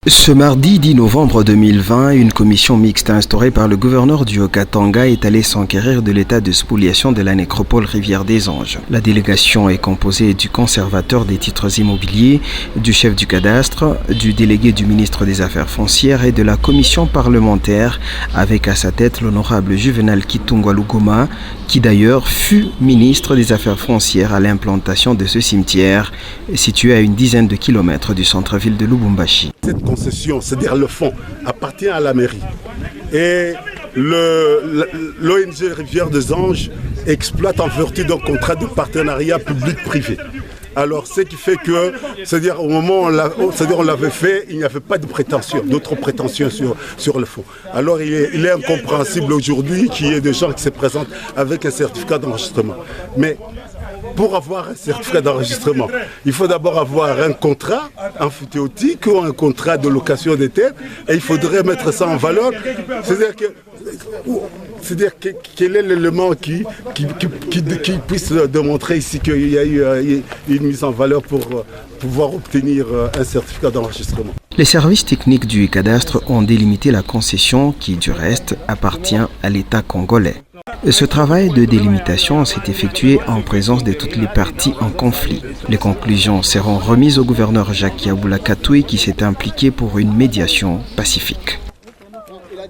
Ce mardi 10 novembre 2020, une commission mixte instaurée par le gouverneur du Haut-Katanga est allée s'enquérir de l'état de spoliation de la nécropole Rivière des Anges. La délégation est composée du conservateur des titres immobiliers, du chef du cadastre, du délégué du ministre des Affaires foncières et de la commission parlementaire, avec à sa tête l'honorable Juvenal Kitungwa Lugoma, qui d'ailleurs fut ministre des Affaires foncières à l'implantation de ce cimetière, situé à une dizaine de kilomètres du centre-ville de Lubumbashi. Cette concession, c'est-à-dire le fonds, appartient à la mairie. Et l'ONG Rivière des Anges exploite en vertu d'un contrat de partenariat public-privé. Alors, ce qui fait que, c'est-à-dire au moment où on l'avait fait, il n'y avait pas de prétention, d'autres prétentions sur le fonds. Alors, il est incompréhensible aujourd'hui qu'il y ait des gens qui se présentent avec un certificat d'enregistrement. Mais pour avoir un certificat d'enregistrement, il faut d'abord avoir un contrat emphytéotique ou un contrat de location des terres et il faudrait mettre ça en valeur. C'est-à-dire quel est l'élément qui puisse démontrer ici qu'il y a eu une mise en valeur pour pouvoir obtenir un certificat d'enregistrement. Les services techniques du cadastre ont délimité la concession qui, du reste, appartient à l'État congolais. Ce travail de délimitation s'est effectué en présence de toutes les parties en conflit. Les conclusions seront remises au gouverneur Jacques Yaboula Katoué qui s'est impliqué pour une médiation pacifique.